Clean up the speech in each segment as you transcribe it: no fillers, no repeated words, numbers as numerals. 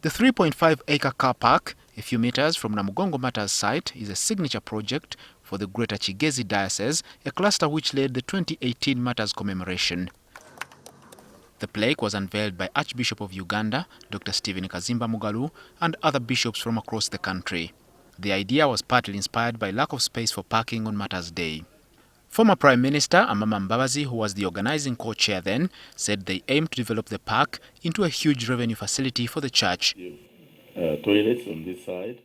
The 3.5-acre car park, a few meters from Namugongo Matters site, is a signature project for the Greater Kigezi diocese, a cluster which led the 2018 Matters commemoration. The plaque was unveiled by Archbishop of Uganda, Dr. Stephen Kazimba Mugalu, and other bishops from across the country. The idea was partly inspired by lack of space for parking on Matters Day. Former Prime Minister Amama Mbabazi, who was the organizing co-chair then, said they aimed to develop the park into a huge revenue facility for the church. Toilets on this side.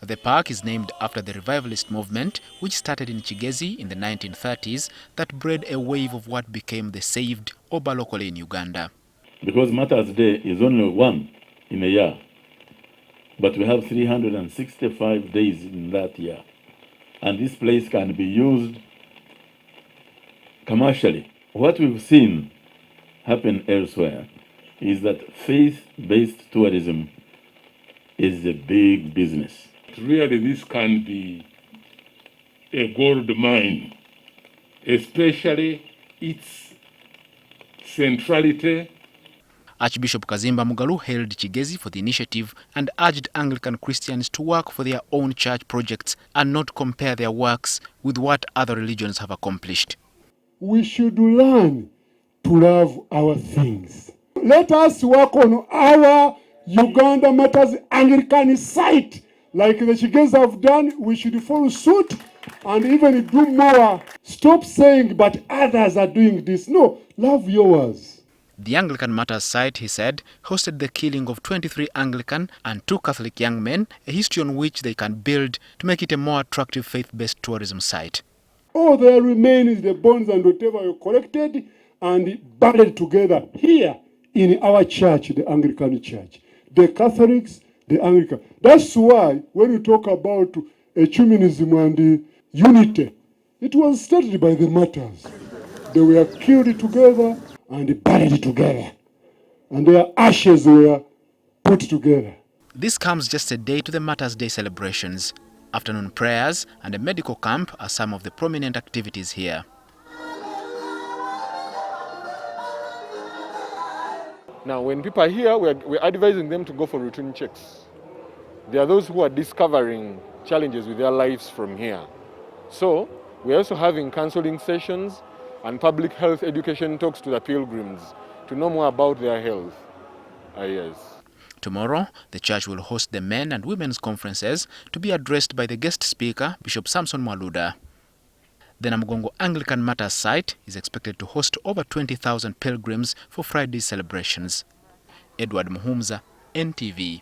The park is named after the revivalist movement, which started in Kigezi in the 1930s, that bred a wave of what became the saved Oba locally in Uganda. Because Matters Day is only one in a year, but we have 365 days in that year. And this place can be used commercially. What we've seen happen elsewhere is that faith-based tourism is a big business. Really, this can be a gold mine, especially its centrality. Archbishop Kaziimba Mugalu hailed Kigezi for the initiative and urged Anglican Christians to work for their own church projects and not compare their works with what other religions have accomplished. We should learn to love our things. Let us work on our Uganda Matters Anglican site. Like the Kigezi have done, we should follow suit and even do more. Stop saying, but others are doing this. No, love yours. The Anglican Matters site, he said, hosted the killing of 23 Anglican and 2 Catholic young men, a history on which they can build to make it a more attractive faith-based tourism site. All there remain is the bones and whatever you collected and buried together here in our church, the Anglican Church. The Catholics, the Anglican. That's why when we talk about ecumenism and unity, it was started by the Matters. They were killed together and buried together, and their ashes were put together. This comes just a day to the Matters Day celebrations. Afternoon prayers and a medical camp are some of the prominent activities here. Now, when people are here, we're advising them to go for routine checks. There are those who are discovering challenges with their lives from here. So, we're also having counseling sessions and public health education talks to the pilgrims to know more about their health. Yes. Tomorrow, the church will host the men and women's conferences to be addressed by the guest speaker, Bishop Samson Mwaluda. The Namugongo Anglican Matters site is expected to host over 20,000 pilgrims for Friday's celebrations. Edward Muhumza, NTV.